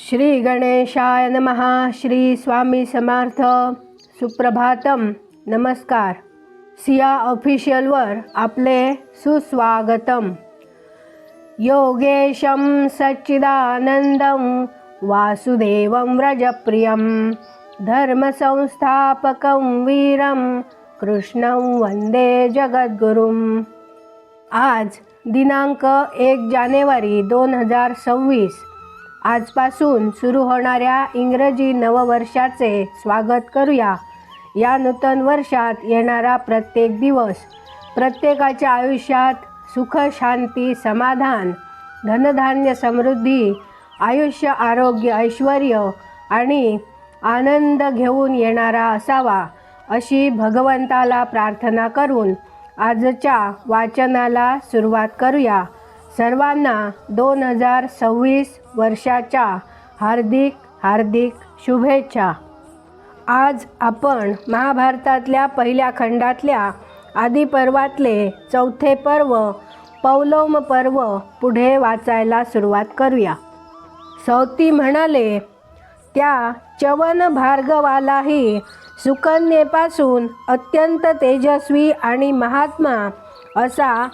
श्री गणेशाय नमः. श्री स्वामी समर्थ. सुप्रभातम. नमस्कार. सिया ऑफिशियलवर आपले सुस्वागतम. योगेशं सच्चिदानंदं वासुदेवं व्रजप्रियं धर्मसंस्थापकं वीरं कृष्णं वंदे जगद्गुरुं. आज दिनांक 1 जानेवारी 2026 आजपासून सुरू होणाऱ्या इंग्रजी नववर्षाचे स्वागत करूया. या नूतन वर्षात येणारा प्रत्येक दिवस प्रत्येकाच्या आयुष्यात सुख, शांती, समाधान, धनधान्य, समृद्धी, आयुष्य, आरोग्य, ऐश्वर्य आणि आनंद घेऊन येणारा असावा अशी भगवंताला प्रार्थना करून आजच्या वाचनाला सुरुवात करूया. सर्वांना 2026 वर्षाच्या हार्दिक हार्दिक शुभेच्छा. आज आपण महाभारतातल्या पहिल्या खंडातल्या आदिपर्वातले 4थे पर्व पौलोम पर्व पुढे वाचायला सुरुवात करूया. सौती म्हणाले, त्या च्यवन भार्गवालाही सुकन्येपासून अत्यंत तेजस्वी आणि महात्मा असा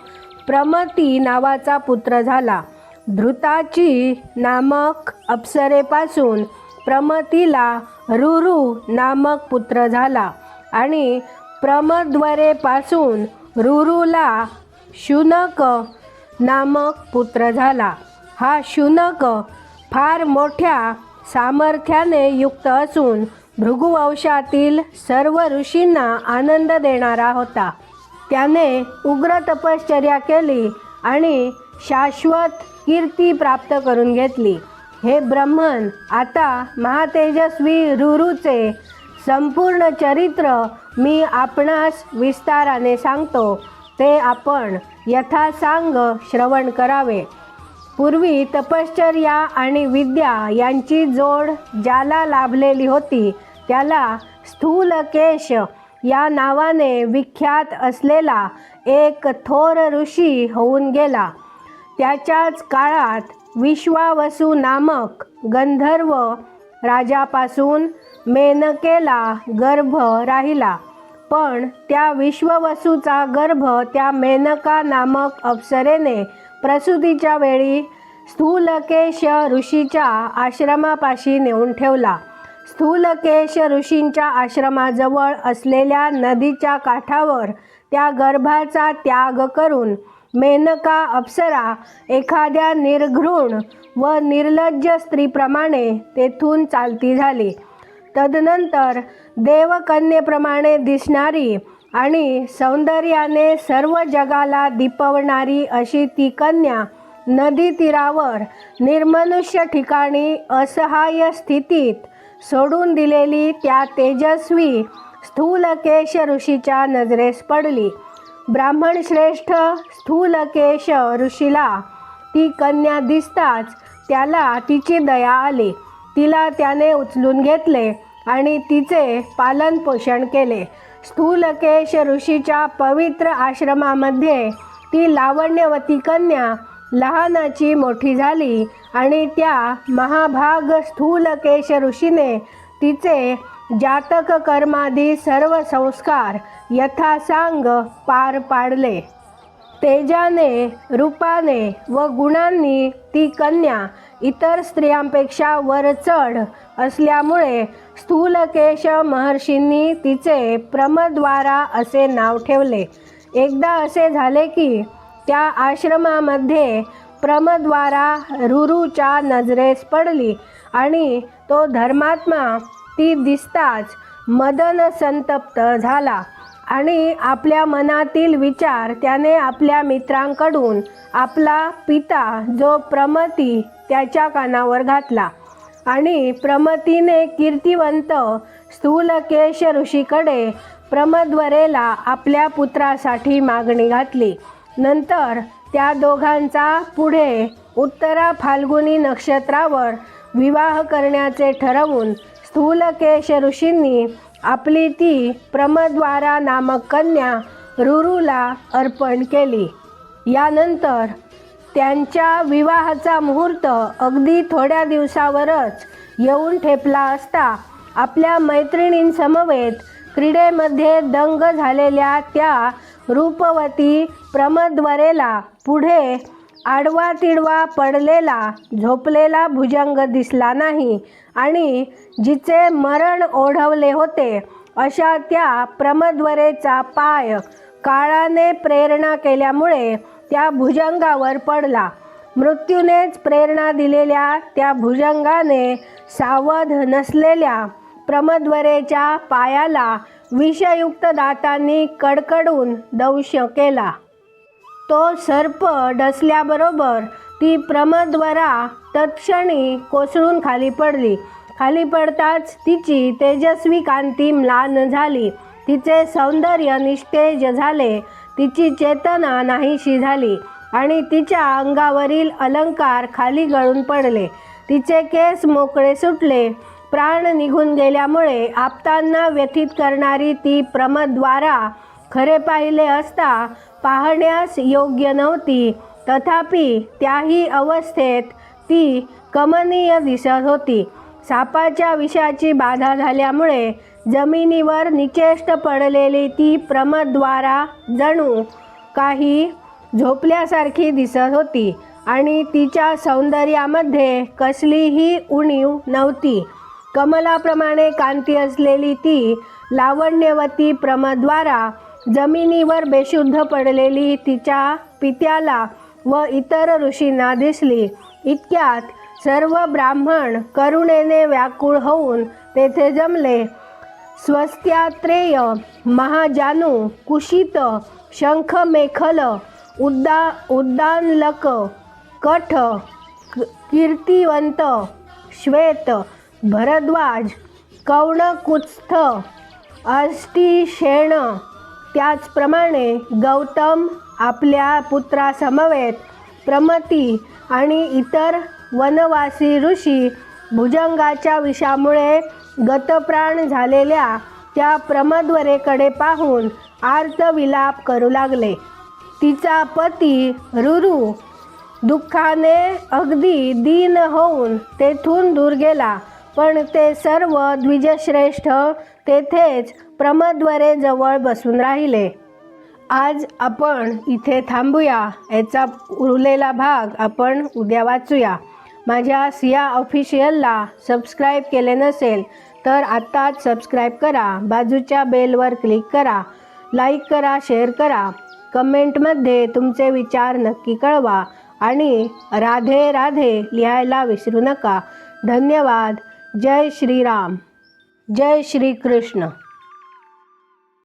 प्रमती नावाचा पुत्र झाला. धृताची नामक अप्सरेपासून प्रमतीला रुरु नामक पुत्र झाला आणि प्रमद्वरेपासून रुरुला शुनक नामक पुत्र झाला. हा शुनक फार मोठ्या सामर्थ्याने युक्त असून भृगुवंशातील सर्व ऋषींना आनंद देणारा होता. त्याने उग्र तपश्चर्या केली आणि शाश्वत कीर्ती प्राप्त करून घेतली. हे ब्रह्मन, आता महातेजस्वी रुरुचे संपूर्ण चरित्र मी आपणास विस्ताराने सांगतो, ते आपण यथासांग श्रवण करावे. पूर्वी तपश्चर्या आणि विद्या यांची जोड ज्याला लाभलेली होती त्याला स्थूलकेश या नावाने विख्यात असलेला एक थोर ऋषी होऊन गेला. त्याच्याच काळात विश्वावसू नामक गंधर्व राजापासून मेनकेला गर्भ राहिला. पण त्या विश्ववसूचा गर्भ त्या मेनका नामक अप्सरेने प्रसूतीच्या वेळी स्थूलकेश ऋषीच्या आश्रमापाशी नेऊन ठेवला. स्थूलकेश ऋषींच्या आश्रमाजवळ असलेल्या नदीच्या काठावर त्या गर्भाचा त्याग करून मेनका अप्सरा एखाद्या निर्घृण व निर्लज्ज स्त्रीप्रमाणे तेथून चालती झाली. तदनंतर देवकन्येप्रमाणे दिसणारी आणि सौंदर्याने सर्व जगाला दिपवणारी अशी ती कन्या नदी तीरावर निर्मनुष्य ठिकाणी असहाय्य स्थितीत सोडून दिलेली त्या तेजस्वी स्थूलकेश ऋषीच्या नजरेस पडली. ब्राह्मण श्रेष्ठ स्थूलकेश ऋषीला ती कन्या दिसताच त्याला तिची दया आली. तिला त्याने उचलून घेतले आणि तिचे पालन पोषण केले. स्थूलकेश ऋषीच्या पवित्र आश्रमामध्ये ती लावण्यवती कन्या लहानाची मोठी झाली आणि त्या महाभाग स्थूलकेश ऋषीने तिचे जातक कर्मादी सर्व संस्कार यथासांग पार पाडले. तेजाने, रूपाने व गुणांनी ती कन्या इतर स्त्रियांपेक्षा वरचढ असल्यामुळे स्थूलकेश महर्षींनी तिचे प्रमद्वारा असे नाव ठेवले. एकदा असे झाले की त्या आश्रमामध्ये प्रमद्वारा रुरुच्या नजरेस पडली आणि तो धर्मात्मा ती दिसताच मदन संतप्त झाला आणि आपल्या मनातील विचार त्याने आपल्या मित्रांकडून आपला पिता जो प्रमती त्याच्या कानावर घातला आणि प्रमतीने कीर्तिवंत स्थूलकेश ऋषीकडे प्रमद्वरेला आपल्या पुत्रासाठी मागणी घातली. नंतर त्या दोघांचा पुढे उत्तरा फाल्गुनी नक्षत्रावर विवाह करण्याचे ठरवून स्थूलकेश ऋषींनी आपली ती प्रमद्वारा नामक कन्या रुरुला अर्पण केली. यानंतर त्यांच्या विवाहाचा मुहूर्त अगदी थोड्या दिवसावरच येऊन ठेपला असता आपल्या मैत्रिणींसमवेत क्रीडेमध्ये दंग झालेल्या त्या रूपवती प्रमदवरेला पुढे आडवा तिडवा पडलेला झोपलेला भुजंग दिसला नाही आणि जिचे मरण ओढवले होते अशा त्या प्रमदवरेचा पाय काळाने प्रेरणा केल्यामुळे त्या भुजंगावर पडला. मृत्यूनेच प्रेरणा दिलेल्या त्या भुजंगाने सावध नसलेल्या प्रमदवरेच्या पायाला विषयुक्त दातांनी कडकडून दंश केला. तो सर्प डसल्याबरोबर ती प्रमदवरा तत्क्षणी कोसळून खाली पडली. खाली पडताच तिची तेजस्वी कांती म्लान झाली. तिचे सौंदर्य निस्तेज झाले. तिची चेतना नाहीशी झाली आणि तिच्या अंगावरील अलंकार खाली गळून पडले. तिचे केस मोकळे सुटले. प्राण निघून गेल्यामुळे आप्तांना व्यथित करणारी ती प्रमदवारा खरे पाहिले असता पाहण्यास योग्य नव्हती. तथापि त्याही अवस्थेत ती कमनीय दिसत होती. सापाच्या विषाची बाधा झाल्यामुळे जमिनीवर निचेष्ट पडलेली ती प्रमदवारा जणू काही झोपल्यासारखी दिसत होती आणि तिच्या सौंदर्यामध्ये कसलीही उणीव नव्हती. कमलाप्रमाणे कांती असलेली ती लावण्यवती प्रमदवारा जमिनीवर बेशुद्ध पडलेली तिच्या पित्याला व इतर ऋषींना दिसली. इतक्यात सर्व ब्राह्मण करुणेने व्याकुळ होऊन तेथे जमले. स्वस्त्यात्रेय, महाजानू, कुशित, शंखमेखल, उद्दालक, कठ, कीर्तिवंत, श्वेत, भरद्वाज, कौणकुत्स्थ, अस्टिशेण, त्याचप्रमाणे गौतम आपल्या पुत्रासमवेत, प्रमती आणि इतर वनवासी ऋषी भुजंगाच्या विषामुळे गतप्राण झालेल्या त्या प्रमदवरेकडे पाहून आर्तविलाप करू लागले. तिचा पती रुरू दुःखाने अगदी दीन होऊन तेथून दूर गेला. पण ते सर्व द्विजश्रेष्ठ तेथेच प्रमदवरेजवळ बसून राहिले. आज आपण इथे थांबूया. याचा उरलेला भाग आपण उद्या वाचूया. माझ्या सिया ऑफिशियलला सबस्क्राईब केले नसेल तर आत्ताच सबस्क्राईब करा. बाजूच्या बेलवर क्लिक करा. लाईक करा, शेअर करा. कमेंटमध्ये तुमचे विचार नक्की कळवा आणि राधे राधे लिहायला विसरू नका. धन्यवाद. जय श्रीराम. जय श्री कृष्ण.